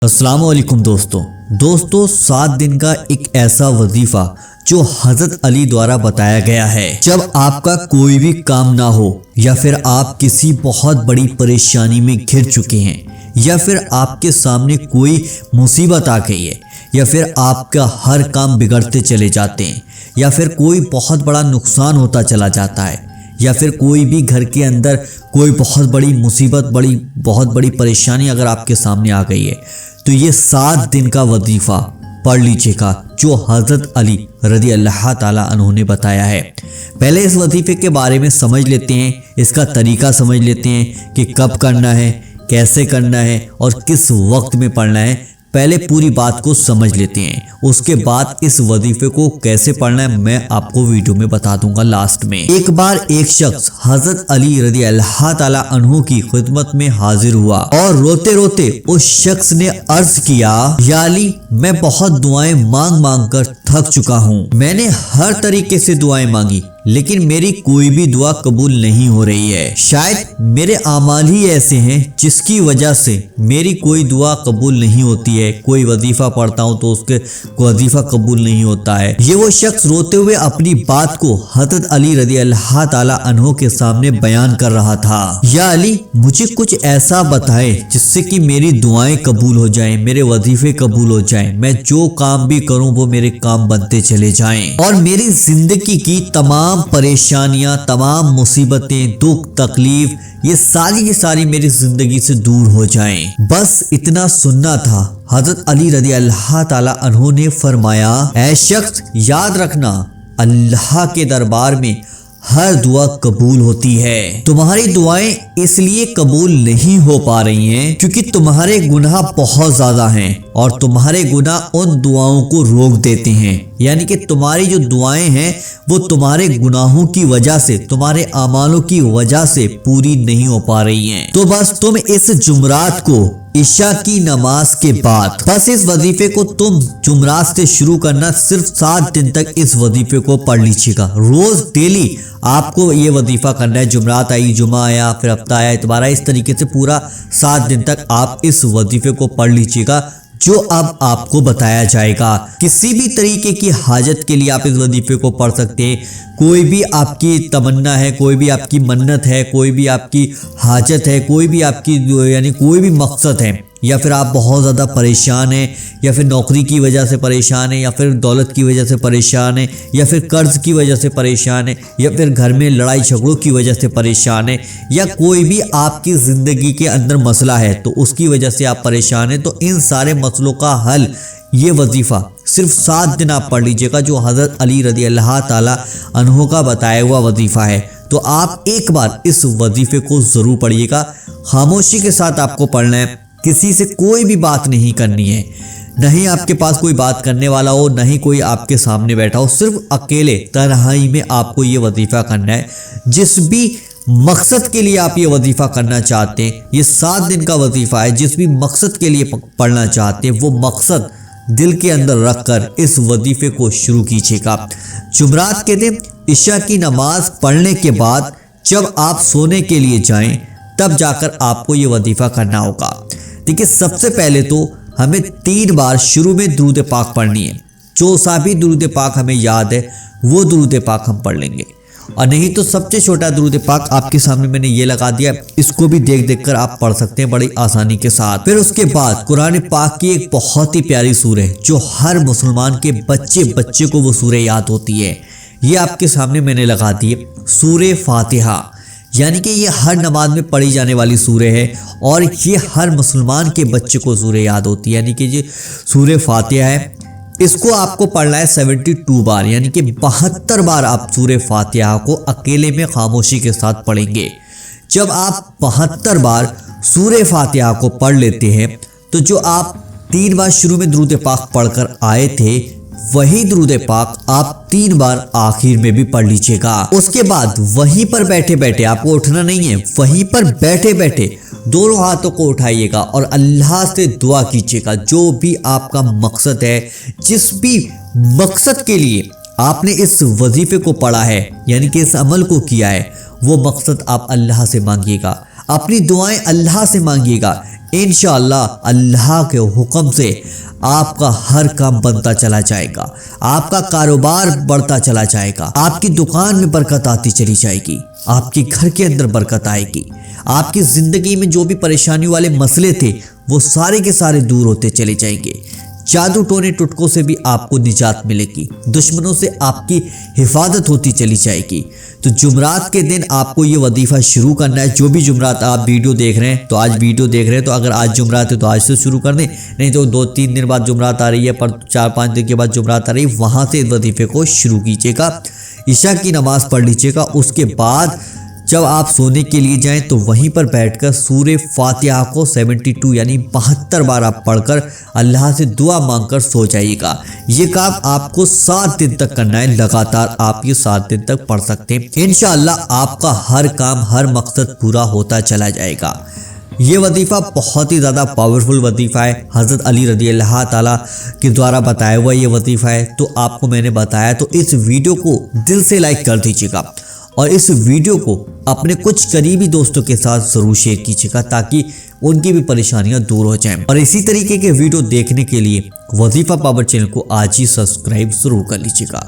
अस्सलाम वालेकुम दोस्तों 7 दिन का एक ऐसा वजीफा जो हजरत अली द्वारा बताया गया है। जब आपका कोई भी काम ना हो या फिर आप किसी बहुत बड़ी परेशानी में घिर चुके हैं या फिर आपके सामने कोई मुसीबत आ गई है या फिर आपका हर काम बिगड़ते चले जाते हैं या फिर कोई बहुत बड़ा नुकसान होता चला जाता है या फिर कोई भी घर के अंदर कोई बहुत बड़ी मुसीबत बहुत बड़ी परेशानी अगर आपके सामने आ गई है तो ये 7 दिन का वजीफा पढ़ लीजिएगा जो हजरत अली रज़ी अल्लाह ताला अन्हु ने बताया है। पहले इस वजीफे के बारे में समझ लेते हैं, इसका तरीका समझ लेते हैं कि कब करना है, कैसे करना है और किस वक्त में पढ़ना है। पहले पूरी बात को समझ लेते हैं, उसके बाद इस वजीफे को कैसे पढ़ना है मैं आपको वीडियो में बता दूंगा लास्ट में। एक बार एक शख्स हजरत अली रज़ी अल्लाह ताला अन्हु की खिदमत में हाजिर हुआ और रोते रोते उस शख्स ने अर्ज किया, या अली मैं बहुत दुआएं मांग कर थक चुका हूँ। मैंने हर तरीके से दुआएं मांगी लेकिन मेरी कोई भी दुआ कबूल नहीं हो रही है। शायद मेरे आमाल ही ऐसे हैं जिसकी वजह से मेरी कोई दुआ कबूल नहीं होती है। कोई वजीफा पढ़ता हूँ तो उसके वजीफा कबूल नहीं होता है। ये वो शख्स रोते हुए अपनी बात को हजरत अली रज़ी अल्लाह ताला अन्हु के सामने बयान कर रहा था। या अली मुझे कुछ ऐसा बताए जिससे कि मेरी दुआएं कबूल हो जाएं, मेरे वजीफे कबूल हो जाएं, मैं जो काम भी करूँ वो मेरे काम बनते चले जाएं और मेरी जिंदगी की तमाम परेशानियां, तमाम मुसीबतें, दुख, तकलीफ ये सारी की सारी मेरी जिंदगी से दूर हो जाएं। बस इतना सुनना था। हजरत अली रज़ी अल्लाह ताला अन्हु ने फरमाया, ऐ शख्स याद रखना अल्लाह के दरबार में हर दुआ कबूल होती है। तुम्हारी दुआएं इसलिए कबूल नहीं हो पा रही हैं क्योंकि तुम्हारे गुनाह बहुत ज्यादा हैं और तुम्हारे गुनाह उन दुआओं को रोक देते हैं। यानी कि तुम्हारी जो दुआएं हैं वो तुम्हारे गुनाहों की वजह से, तुम्हारे अमालों की वजह से पूरी नहीं हो पा रही हैं। तो बस तुम इस जुमरात को इशा की नमाज के बाद बस इस वजीफे को तुम जुमरात से शुरू करना, सिर्फ 7 दिन तक इस वजीफे को पढ़ लीजिएगा। रोज डेली आपको ये वजीफा करना है। जुमरात आई, जुमा आया, फिर हफ्ता आया, इतवार आया, इस तरीके से पूरा 7 दिन तक आप इस वजीफे को पढ़ लीजिएगा जो अब आपको बताया जाएगा। किसी भी तरीके की हाजत के लिए आप इस वजीफे को पढ़ सकते हैं। कोई भी आपकी तमन्ना है, कोई भी आपकी मन्नत है, कोई भी आपकी हाजत है, कोई भी आपकी यानी कोई भी मकसद है, या फिर आप बहुत ज़्यादा परेशान हैं या फिर नौकरी की वजह से परेशान है या फिर दौलत की वजह से परेशान है या फिर कर्ज की वजह से परेशान है या फिर घर में लड़ाई झगड़ों की वजह से परेशान है या कोई भी आपकी ज़िंदगी के अंदर मसला है तो उसकी वजह से आप परेशान हैं, तो इन सारे मसलों का हल ये वजीफ़ा सिर्फ 7 दिन आप पढ़ लीजिएगा जो हज़रत अली रज़ी अल्लाह ताला अन्हु का बताया हुआ वजीफ़ा है। तो आप एक बार इस वजीफ़े को ज़रूर पढ़िएगा। खामोशी के साथ आपको पढ़ना है, किसी से कोई भी बात नहीं करनी है, नहीं आपके पास कोई बात करने वाला हो, नहीं कोई आपके सामने बैठा हो, सिर्फ अकेले तन्हाई में आपको ये वजीफ़ा करना है। जिस भी मकसद के लिए आप ये वजीफ़ा करना चाहते हैं, ये 7 दिन का वजीफ़ा है, जिस भी मकसद के लिए पढ़ना चाहते हैं वो मकसद दिल के अंदर रखकर इस वजीफ़े को शुरू कीजिएगा। जुमरात के दिन इशा की नमाज पढ़ने के बाद जब आप सोने के लिए जाएं तब जाकर आपको ये वजीफ़ा करना होगा। देखिए सबसे पहले तो हमें 3 बार शुरू में दुरूद पाक पढ़नी है। जो सा भी दुरूद पाक हमें याद है वो दुरूद पाक हम पढ़ लेंगे, और नहीं तो सबसे छोटा दुरूद पाक आपके सामने मैंने ये लगा दिया, इसको भी देख कर आप पढ़ सकते हैं बड़ी आसानी के साथ। फिर उसके बाद कुरान पाक की एक बहुत ही प्यारी सूरह है जो हर मुसलमान के बच्चे को वो सूरह याद होती है, ये आपके सामने मैंने लगा दी है, सूरह फातिहा। यानी कि ये हर नमाज में पढ़ी जाने वाली सूरह है और ये हर मुसलमान के बच्चे को सूरह याद होती है। यानी कि ये सूरह फातिहा है, इसको आपको पढ़ना है 72 बार, यानी कि 72 बार आप सूरह फातिहा को अकेले में खामोशी के साथ पढ़ेंगे। जब आप 72 बार सूरह फातिहा को पढ़ लेते हैं तो जो आप 3 बार शुरू में दुरूद पाक पढ़कर आए थे वही दुरूद पाक आप 3 बार आखिर में भी पढ़ लीजिएगा। उसके बाद वहीं पर बैठे बैठे, आपको उठना नहीं है, वहीं पर बैठे बैठे दोनों हाथों को उठाइएगा और अल्लाह से दुआ कीजिएगा। जो भी आपका मकसद है, जिस भी मकसद के लिए आपने इस वजीफे को पढ़ा है यानी कि इस अमल को किया है, वो मकसद आप अल्लाह से मांगिएगा। अपनी दुआएं अल्लाह से मांगिएगा। इंशाअल्लाह अल्लाह के हुक्म से आपका हर काम बनता चला जाएगा, आपका कारोबार बढ़ता चला जाएगा, आपकी दुकान में बरकत आती चली जाएगी, आपके घर के अंदर बरकत आएगी, आपकी जिंदगी में जो भी परेशानियों वाले मसले थे वो सारे के सारे दूर होते चले जाएंगे। जादू टोने टुटकों से भी आपको निजात मिलेगी, दुश्मनों से आपकी हिफाजत होती चली जाएगी। तो जुमरात के दिन आपको ये वजीफा शुरू करना है। जो भी जुमरात आप वीडियो देख रहे हैं तो आज वीडियो देख रहे हैं तो अगर आज जुमरात है तो आज से शुरू कर दें, नहीं तो 2-3 दिन बाद जुमरात आ रही है, पर 4-5 दिन के बाद जुमरात आ रही है, वहाँ से वजीफे को शुरू कीजिएगा। इशा की नमाज़ पढ़ लीजिएगा। उसके बाद जब आप सोने के लिए जाएं तो वहीं पर बैठकर सूरे फातिहा को 72 यानी 72 बार आप पढ़कर अल्लाह से दुआ मांगकर सो जाइएगा। ये काम आपको 7 दिन तक करना है, लगातार आप ये 7 दिन तक पढ़ सकते हैं। इंशाअल्लाह आपका हर काम हर मकसद पूरा होता चला जाएगा। ये वजीफ़ा बहुत ही ज़्यादा पावरफुल वजीफ़ा है, हज़रत अली रज़ी अल्लाह ताला के द्वारा बताया हुआ ये वजीफ़ा है। तो आपको मैंने बताया, तो इस वीडियो को दिल से लाइक कर दीजिएगा और इस वीडियो को अपने कुछ करीबी दोस्तों के साथ ज़रूर शेयर कीजिएगा ताकि उनकी भी परेशानियां दूर हो जाएं। और इसी तरीके के वीडियो देखने के लिए वजीफ़ा पावर चैनल को आज ही सब्सक्राइब ज़रूर कर लीजिएगा।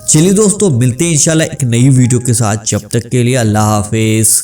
चलिए दोस्तों, मिलते हैं इंशाल्लाह एक नई वीडियो के साथ। जब तक के लिए अल्लाह हाफिज़।